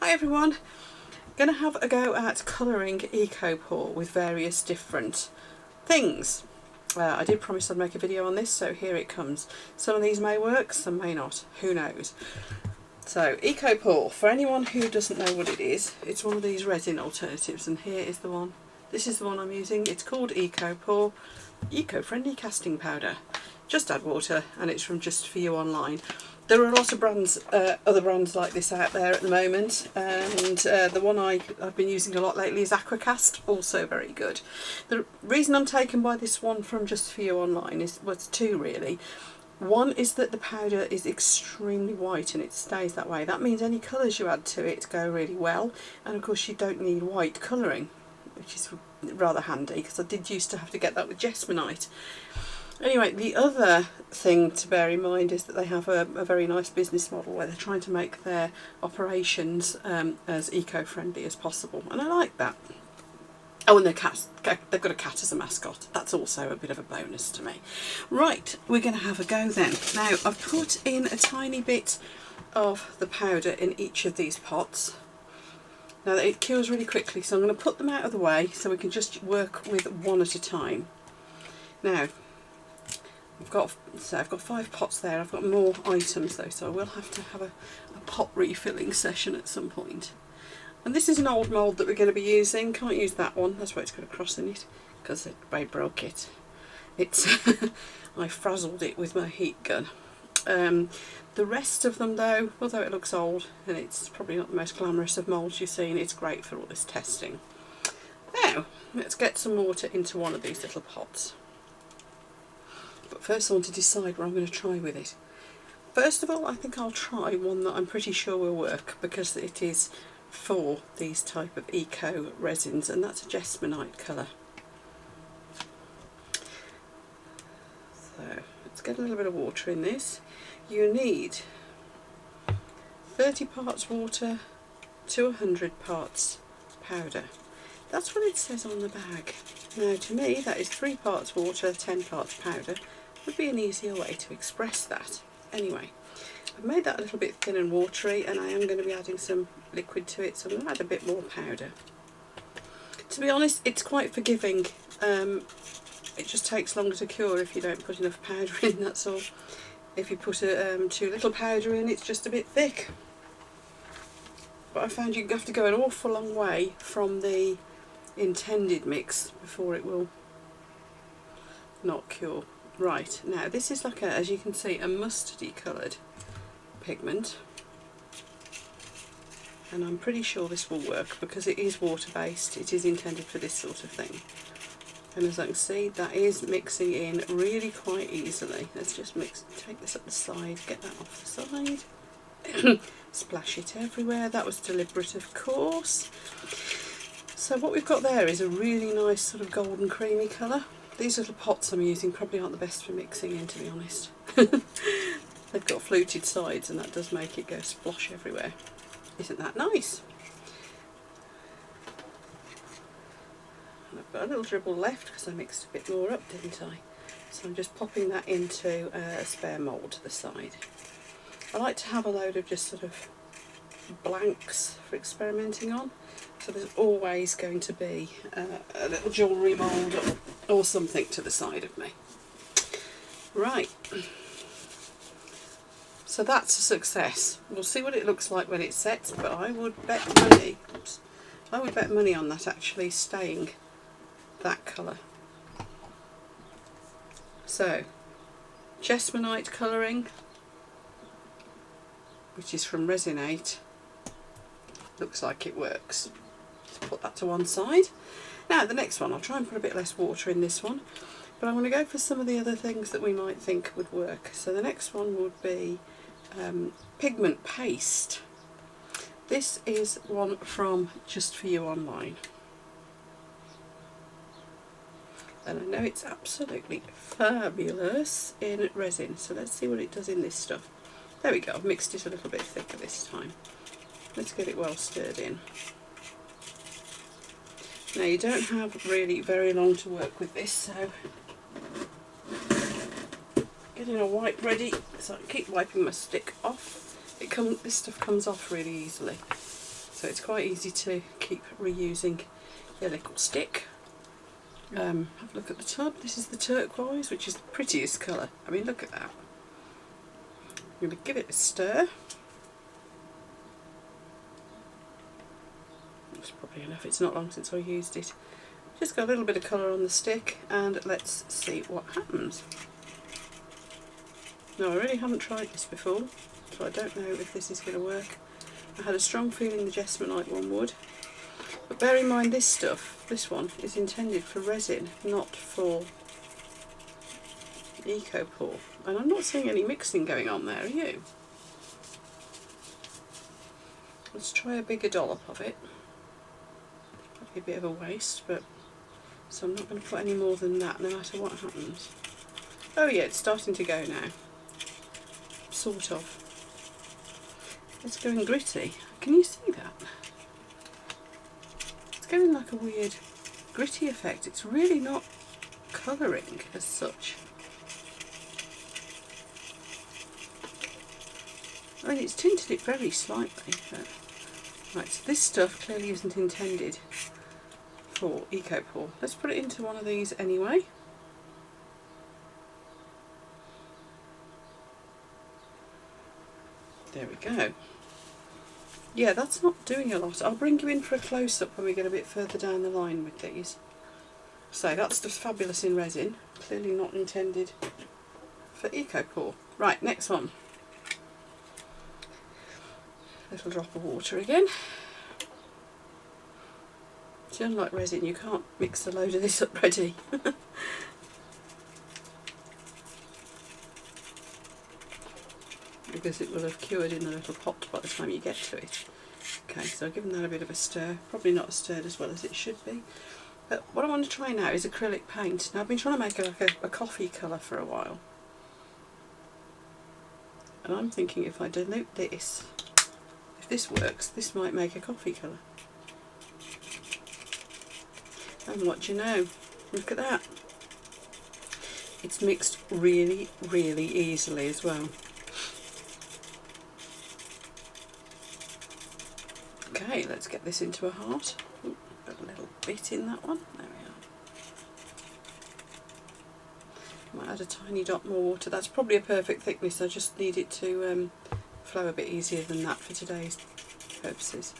Hi everyone, going to have a go at colouring Eco Pour with various different things. I did promise I'd make a video on this, so here it comes. Some of these may work, some may not, who knows. So Eco Pour, for anyone who doesn't know what it is, it's one of these resin alternatives, and here is the one. This is the one I'm using. It's called Eco Pour, eco-friendly casting powder. Just add water, and it's from Just For You online. There are a lot of brands, other brands like this out there at the moment, and the one I've been using a lot lately is Aquacast, also very good. The reason I'm taken by this one from Just For You online is, well, it's two really. One is that the powder is extremely white and it stays that way. That means any colours you add to it go really well, and of course you don't need white colouring, which is rather handy because I did used to have to get that with Jesmonite. Anyway, the other thing to bear in mind is that they have a very nice business model where they're trying to make their operations as eco-friendly as possible, and I like that. Oh, and they've got a cat as a mascot. That's also a bit of a bonus to me. Right, we're going to have a go then. Now, I've put in a tiny bit of the powder in each of these pots. Now, it cures really quickly, so I'm going to put them out of the way so we can just work with one at a time. Now, I've got 5 pots there. I've got more items though, so I will have to have a pot refilling session at some point. And this is an old mould that we're going to be using. Can't use that one, that's why it's got a cross in it, because I broke it. It's I frazzled it with my heat gun. The rest of them though, although it looks old and it's probably not the most glamorous of moulds you've seen, it's great for all this testing. Now, let's get some water into one of these little pots. But first I want to decide what I'm going to try with it. First of all, I think I'll try one that I'm pretty sure will work, because it is for these type of eco resins, and that's a Jesmonite colour. So let's get a little bit of water in this. You need 30 parts water to 100 parts powder. That's what it says on the bag. Now to me that is 3 parts water, 10 parts powder. Would be an easier way to express that. Anyway, I've made that a little bit thin and watery, and I am going to be adding some liquid to it, so I'm going to add a bit more powder. To be honest, it's quite forgiving. It just takes longer to cure if you don't put enough powder in, that's all. If you put too little powder in, it's just a bit thick. But I found you have to go an awful long way from the intended mix before it will not cure. Right, now this is like as you can see, a mustardy coloured pigment, and I'm pretty sure this will work because it is water based. It is intended for this sort of thing, and as I can see, that is mixing in really quite easily. Let's just take this up the side, get that off the side. Splash it everywhere. That was deliberate, of course. So what we've got there is a really nice sort of golden creamy colour. These little pots I'm using probably aren't the best for mixing in, to be honest. They've got fluted sides and that does make it go splosh everywhere. Isn't that nice? And I've got a little dribble left because I mixed a bit more up, didn't I? So I'm just popping that into a spare mould to the side. I like to have a load of just sort of blanks for experimenting on. So there's always going to be a little jewellery mould or something to the side of me. Right, so that's a success. We'll see what it looks like when it sets, but I would bet money, on that actually staying that colour. So, Jesmonite colouring, which is from Resincrete, looks like it works. Put that to one side. Now the next one, I'll try and put a bit less water in this one, but I'm going to go for some of the other things that we might think would work. So the next one would be pigment paste. This is one from Just For You online, and I know it's absolutely fabulous in resin. So let's see what it does in this stuff. There we go, I've mixed it a little bit thicker this time. Let's get it well stirred in. Now you don't have really very long to work with this, so getting a wipe ready, so I keep wiping my stick off. This stuff comes off really easily. So it's quite easy to keep reusing your little stick. Have a look at the tub. This is the turquoise, which is the prettiest colour. I mean, look at that. I'm going to give it a stir. That's probably enough. It's not long since I used it. Just got a little bit of colour on the stick, and let's see what happens. Now, I really haven't tried this before, so I don't know if this is going to work. I had a strong feeling the Jessamite one would. But bear in mind this stuff, this one, is intended for resin, not for eco pour. And I'm not seeing any mixing going on there, are you? Let's try a bigger dollop of it. That'd be a bit of a waste, but so I'm not going to put any more than that, no matter what happens. Oh yeah, it's starting to go now. Sort of. It's going gritty. Can you see that? It's going like a weird gritty effect. It's really not colouring as such. I mean, it's tinted it very slightly, but right, so this stuff clearly isn't intended for eco pour. Let's put it into one of these anyway. There we go. Yeah, that's not doing a lot. I'll bring you in for a close-up when we get a bit further down the line with these. So that stuff's fabulous in resin, clearly not intended for eco pour. Right, next one. Little drop of water again. See, unlike resin, you can't mix a load of this up ready. Because it will have cured in the little pot by the time you get to it. Okay, so I've given that a bit of a stir. Probably not stirred as well as it should be. But what I want to try now is acrylic paint. Now I've been trying to make a coffee colour for a while. And I'm thinking if I dilute this, if this works, this might make a coffee colour. And what do you know? Look at that. It's mixed really, really easily as well. Okay, let's get this into a heart. Ooh, got a little bit in that one. There we are. Might add a tiny dot more water. That's probably a perfect thickness. I just need it to flow a bit easier than that for today's purposes.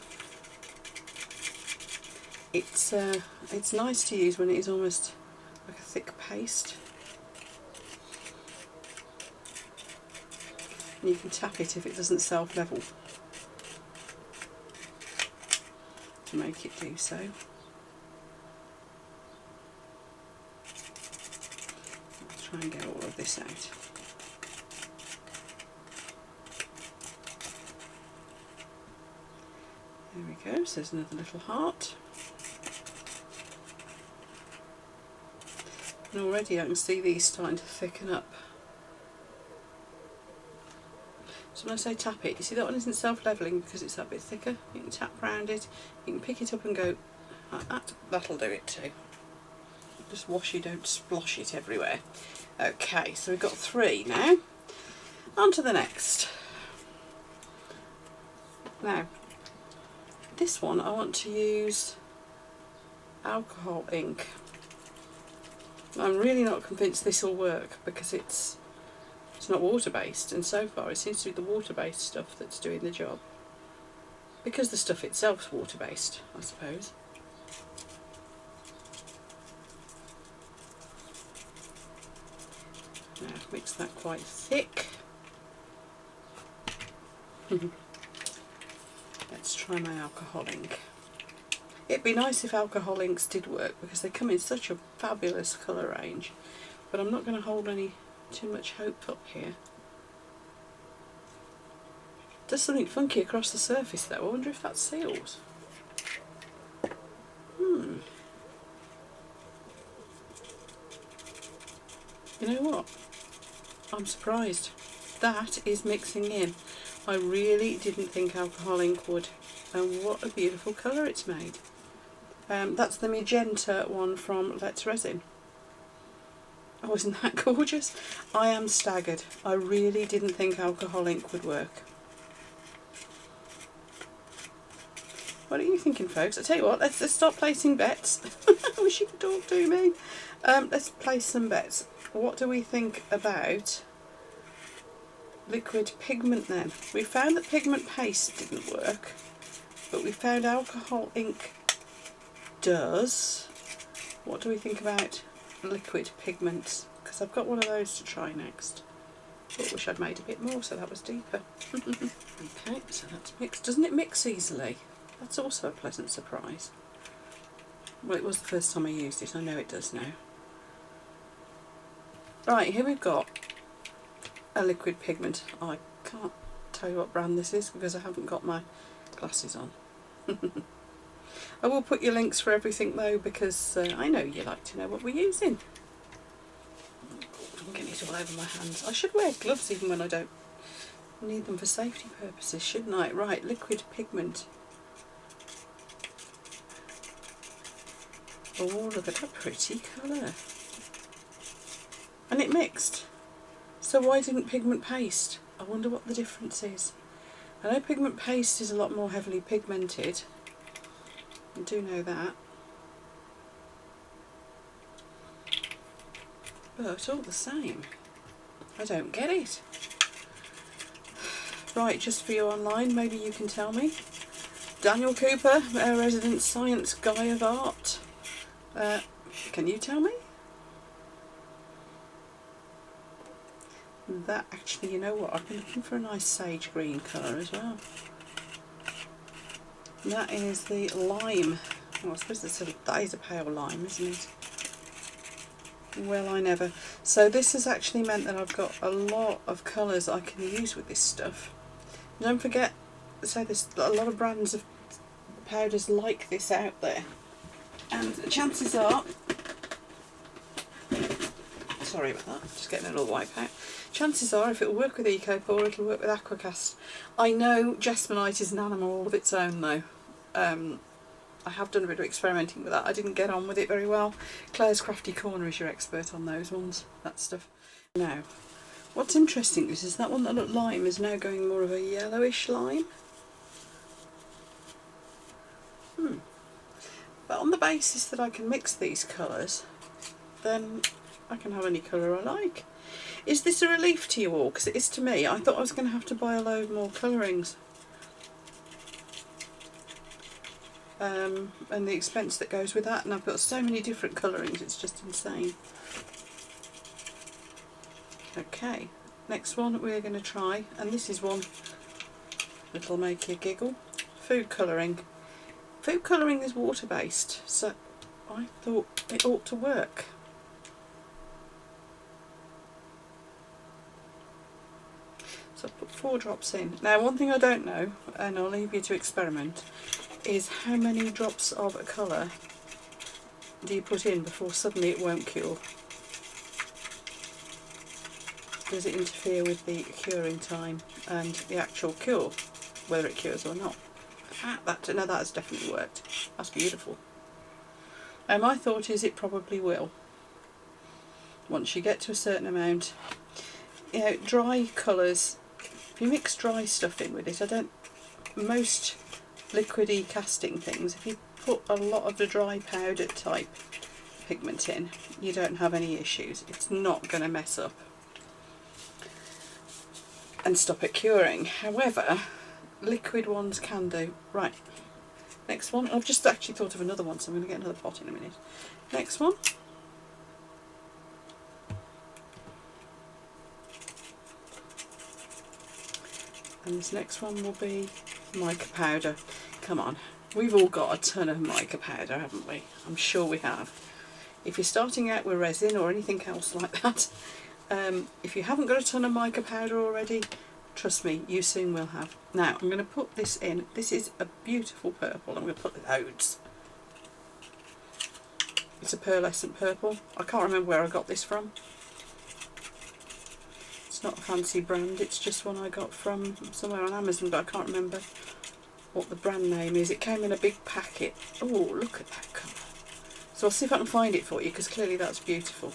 It's nice to use when it is almost like a thick paste. And you can tap it if it doesn't self-level to make it do so. Let's try and get all of this out. There we go, so there's another little heart. And already I can see these starting to thicken up. So when I say tap it, you see that one isn't self-levelling because it's that bit thicker. You can tap around it, you can pick it up and go like that. That'll do it too. Just wash it, don't splosh it everywhere. Okay, so we've got 3 now. On to the next. Now, this one I want to use alcohol ink. I'm really not convinced this will work because it's not water-based, and so far it seems to be the water-based stuff that's doing the job. Because the stuff itself's water-based, I suppose. Now I've mixed that quite thick. Let's try my alcohol ink. It'd be nice if alcohol inks did work because they come in such a fabulous colour range, but I'm not going to hold too much hope up here. Does something funky across the surface though. I wonder if that seals. You know what? I'm surprised. That is mixing in. I really didn't think alcohol ink would. And what a beautiful colour it's made. That's the magenta one from Let's Resin. Oh, isn't that gorgeous? I am staggered. I really didn't think alcohol ink would work. What are you thinking, folks? I tell you what, let's start placing bets. I wish you could talk to me. Let's place some bets. What do we think about liquid pigment then? We found that pigment paste didn't work, but we found alcohol ink does. What do we think about liquid pigments? Because I've got one of those to try next. I wish I'd made a bit more so that was deeper. Okay, so that's mixed. Doesn't it mix easily? That's also a pleasant surprise. Well, it was the first time I used it. I know it does now. Right, here we've got a liquid pigment. I can't tell you what brand this is because I haven't got my glasses on. I will put your links for everything though, because I know you like to know what we're using. I'm getting it all over my hands. I should wear gloves even when I don't need them for safety purposes, shouldn't I? Right, liquid pigment. Oh, look at that pretty colour. And it mixed. So why didn't pigment paste? I wonder what the difference is. I know pigment paste is a lot more heavily pigmented. I do know that. But all the same, I don't get it. Right, just for you online, maybe you can tell me. Daniel Cooper, a resident science guy of art. Can you tell me? That actually, you know what, I've been looking for a nice sage green colour as well. And that is the lime. Oh, I suppose that is a pale lime, isn't it? Well, I never. So this has actually meant that I've got a lot of colours I can use with this stuff. Don't forget, so there's a lot of brands of powders like this out there. And the chances are, sorry about that, just getting a little wipe out. Chances are, if it'll work with EcoPore, it'll work with Aquacast. I know Jessamite is an animal all of its own though. I have done a bit of experimenting with that. I didn't get on with it very well. Claire's Crafty Corner is your expert on those ones, that stuff. Now, what's interesting is that one that looked lime is now going more of a yellowish lime. But on the basis that I can mix these colours, then I can have any colour I like. Is this a relief to you all? Because it is to me. I thought I was going to have to buy a load more colourings. And the expense that goes with that, and I've got so many different colourings, it's just insane. Okay, next one we're going to try, and this is one that'll make you giggle. Food colouring. Food colouring is water based, so I thought it ought to work. So I put 4 drops in. Now one thing I don't know, and I'll leave you to experiment, is how many drops of a colour do you put in before suddenly it won't cure? Does it interfere with the curing time and the actual cure, whether it cures or not? No, that has definitely worked. That's beautiful. And my thought is it probably will. Once you get to a certain amount, you know, dry colours, if you mix dry stuff in with it, most liquidy casting things, if you put a lot of the dry powder type pigment in, you don't have any issues. It's not going to mess up and stop it curing. However, liquid ones can do. Right, next one. I've just actually thought of another one, so I'm going to get another pot in a minute. Next one. And this next one will be mica powder. Come on, we've all got a ton of mica powder, haven't we? I'm sure we have. If you're starting out with resin or anything else like that, if you haven't got a ton of mica powder already, trust me, you soon will have. Now I'm going to put this in. This is a beautiful purple. I'm going to put loads. It's a pearlescent purple. I can't remember where I got this from. It's not a fancy brand, it's just one I got from somewhere on Amazon, but I can't remember what the brand name is. It came in a big packet. Oh, look at that colour. So I'll see if I can find it for you, because clearly that's beautiful.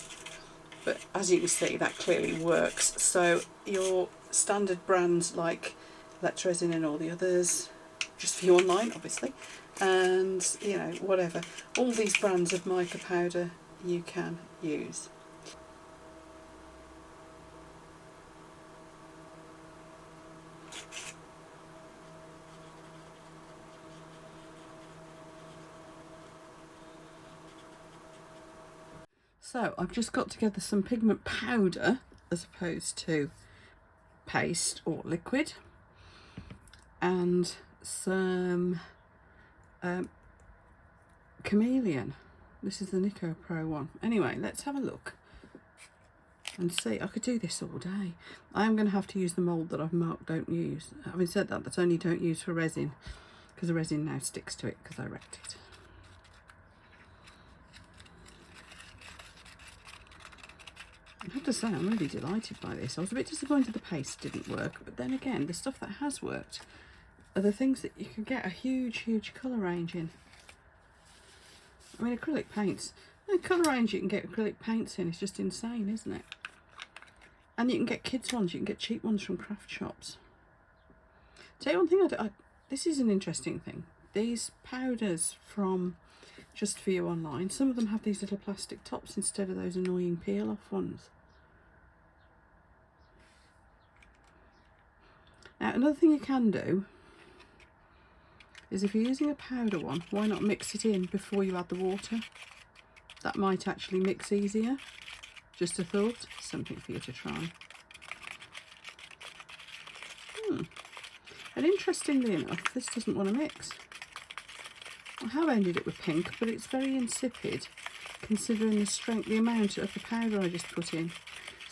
But as you can see, that clearly works. So your standard brands like Let's Resin and all the others, just for you online, obviously, and you know, whatever. All these brands of mica powder you can use. So I've just got together some pigment powder as opposed to paste or liquid, and some chameleon. This is the Nico Pro one. Anyway, let's have a look and see. I could do this all day. I am going to have to use the mould that I've marked don't use. Having said that, that's only don't use for resin, because the resin now sticks to it because I wrecked it. I have to say, I'm really delighted by this. I was a bit disappointed the paste didn't work, but then again, the stuff that has worked are the things that you can get a huge colour range in. I mean, acrylic paints, the colour range you can get acrylic paints in is just insane, isn't it? And you can get kids ones, you can get cheap ones from craft shops. Tell you one thing, this is an interesting thing. These powders from Just For You online, some of them have these little plastic tops instead of those annoying peel-off ones. Now, another thing you can do is, if you're using a powder one, why not mix it in before you add the water? That might actually mix easier. Just a thought, something for you to try. And interestingly enough, this doesn't want to mix. I have ended it with pink, but it's very insipid considering the strength, the amount of the powder I just put in.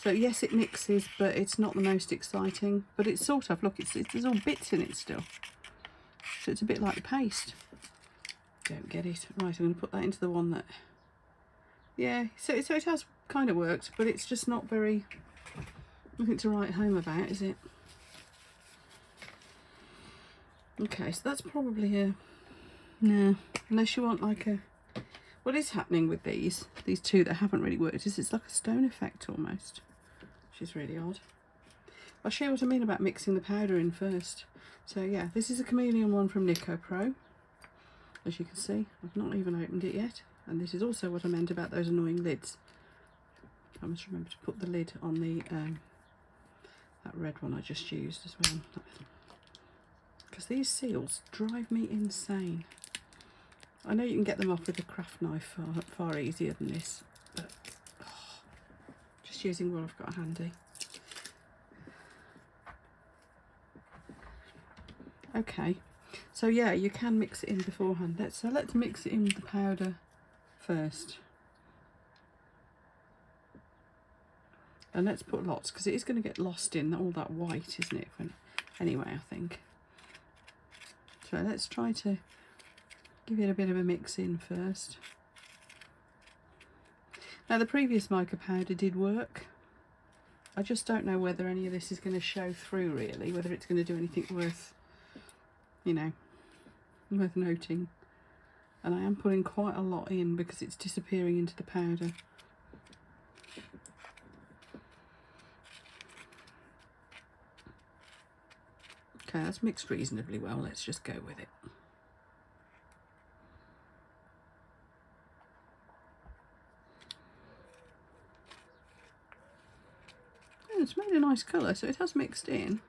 So yes, it mixes, but it's not the most exciting. But it's sort of, look, there's all bits in it still. So it's a bit like the paste. Don't get it. Right, I'm going to put that into the one that, yeah, so it has kind of worked, but it's just not very, nothing to write home about, is it? Okay, so that's probably a, no, unless you want like a, what is happening with these two that haven't really worked is it's like a stone effect almost, which is really odd. I'll show you what I mean about mixing the powder in first. So yeah, this is a chameleon one from Nico Pro. As you can see, I've not even opened it yet. And this is also what I meant about those annoying lids. I must remember to put the lid on the that red one I just used as well. Because these seals drive me insane. I know you can get them off with a craft knife far easier than this, but just using what I've got handy. Okay, so yeah, you can mix it in beforehand. Let's mix it in with the powder first. And let's put lots, because it is going to get lost in all that white, isn't it? Anyway, I think. So let's try to give it a bit of a mix in first. Now the previous mica powder did work. I just don't know whether any of this is going to show through really, whether it's going to do anything worth, you know, worth noting. And I am putting quite a lot in because it's disappearing into the powder. Okay, that's mixed reasonably well. Let's just go with it. And it's made a nice colour, so it has mixed in.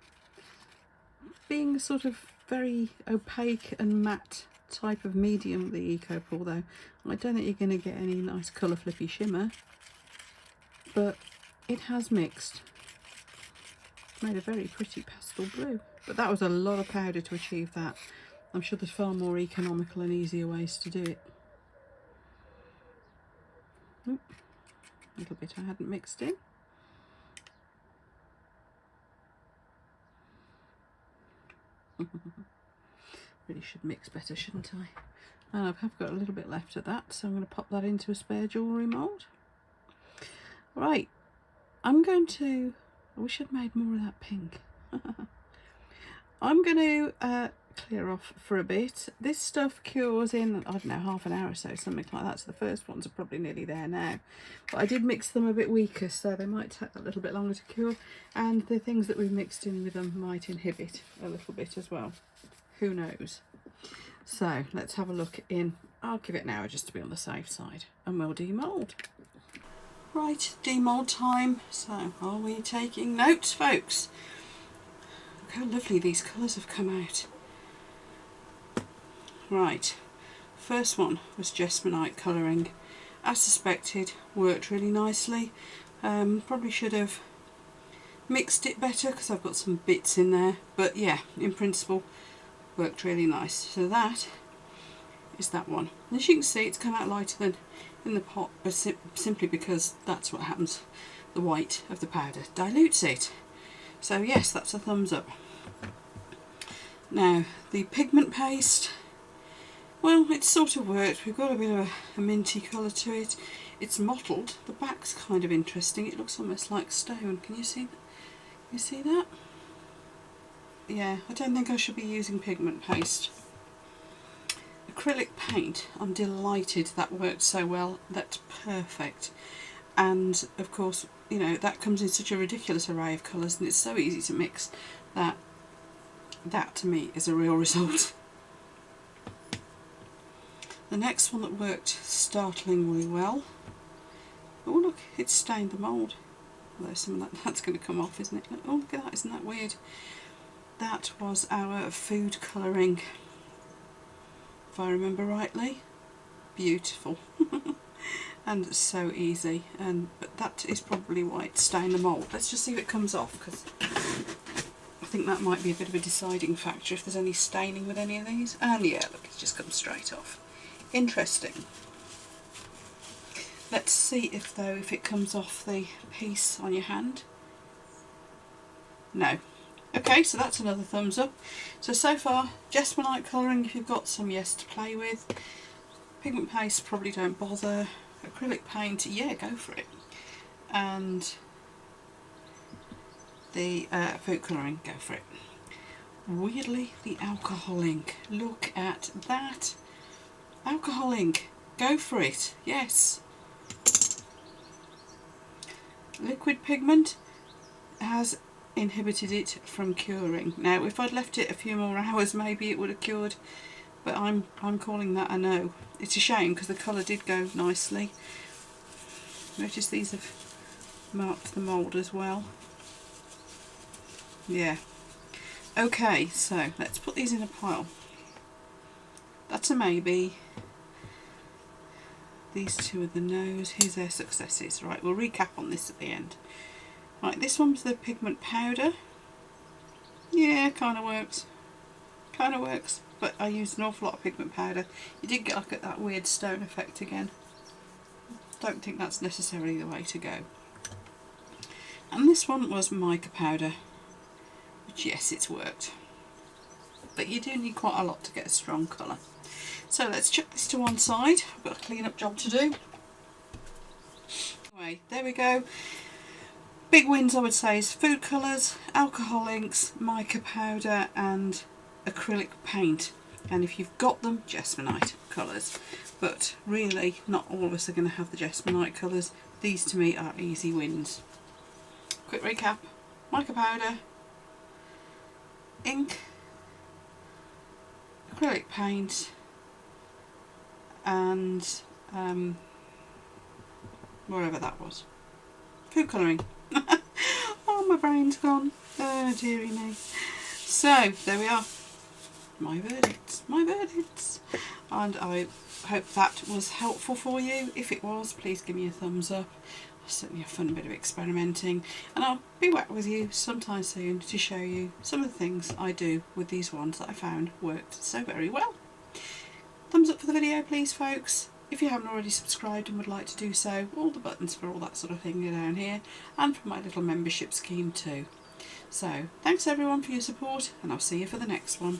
Being a sort of very opaque and matte type of medium, the Eco Pool, though, I don't think you're going to get any nice colour flippy shimmer, but it has mixed. It's made a very pretty pastel blue, but that was a lot of powder to achieve that. I'm sure there's far more economical and easier ways to do it. Oop, a little bit I hadn't mixed in. Really should mix better, shouldn't I? And I have got a little bit left of that, so I'm going to pop that into a spare jewellery mould. Right, I'm going to, I wish I'd made more of that pink. I'm going to clear off for a bit. This stuff cures in, I don't know, half an hour or so, something like that. So the first ones are probably nearly there now. But I did mix them a bit weaker, so they might take a little bit longer to cure. And the things that we've mixed in with them might inhibit a little bit as well. Who knows? So let's have a look in, I'll give it an hour just to be on the safe side, and we'll demould. Right, demould time. So are we taking notes, folks? Look how lovely these colours have come out. Right, first one was Jesmonite colouring. As suspected, worked really nicely. Probably should have mixed it better because I've got some bits in there, but yeah, in principle worked really nice. So that is that one. And as you can see, it's come out lighter than in the pot, but simply because that's what happens. The white of the powder dilutes it. So yes, that's a thumbs up. Now the pigment paste, well, it's sort of worked. We've got a bit of a minty colour to it. It's mottled. The back's kind of interesting. It looks almost like stone. Can you see that? You see that? Yeah, I don't think I should be using pigment paste. Acrylic paint, I'm delighted that worked so well. That's perfect. And of course, you know, that comes in such a ridiculous array of colours and it's so easy to mix that to me is a real result. The next one that worked startlingly well. Oh look, it's stained the mould. Although some of that's going to come off, isn't it? Oh look at that, isn't that weird? That was our food colouring, if I remember rightly. Beautiful. And so easy. But that is probably why it stained the mould. Let's just see if it comes off, because I think that might be a bit of a deciding factor if there's any staining with any of these. And yeah, look, it's just come straight off. Interesting. Let's see if it comes off the piece on your hand. No. Okay, so that's another thumbs up. So far, Jesmonite colouring if you've got some, yes, to play with. Pigment paste, probably don't bother. Acrylic paint, yeah, go for it. And the food colouring, go for it. Weirdly, the alcohol ink. Look at that. Alcohol ink, go for it, yes. Liquid pigment has inhibited it from curing. Now if I'd left it a few more hours maybe it would have cured, but I'm calling that a no. It's a shame because the colour did go nicely. Notice these have marked the mould as well. Yeah. Okay, so let's put these in a pile. That's a maybe. These two are the no's. Here's their successes. Right, we'll recap on this at the end. Right, this one's the pigment powder. Yeah, kind of works. Kind of works, but I used an awful lot of pigment powder. You did get that weird stone effect again. Don't think that's necessarily the way to go. And this one was mica powder, which yes, it's worked. But you do need quite a lot to get a strong colour. So let's chuck this to one side. I've got a clean up job to do. Anyway, there we go. Big wins I would say is food colours, alcohol inks, mica powder and acrylic paint. And if you've got them, Jesmonite colours. But really, not all of us are going to have the Jesmonite colours. These to me are easy wins. Quick recap. Mica powder, ink, acrylic paint and whatever that was. Food colouring. Oh, my brain's gone. Oh, dearie me. So, there we are. My verdicts. My verdicts. And I hope that was helpful for you. If it was, please give me a thumbs up. It's certainly a fun bit of experimenting. And I'll be back with you sometime soon to show you some of the things I do with these ones that I found worked so very well. Thumbs up for the video, please, folks. If you haven't already subscribed and would like to do so, all the buttons for all that sort of thing are down here, and for my little membership scheme too. So, thanks everyone for your support, and I'll see you for the next one.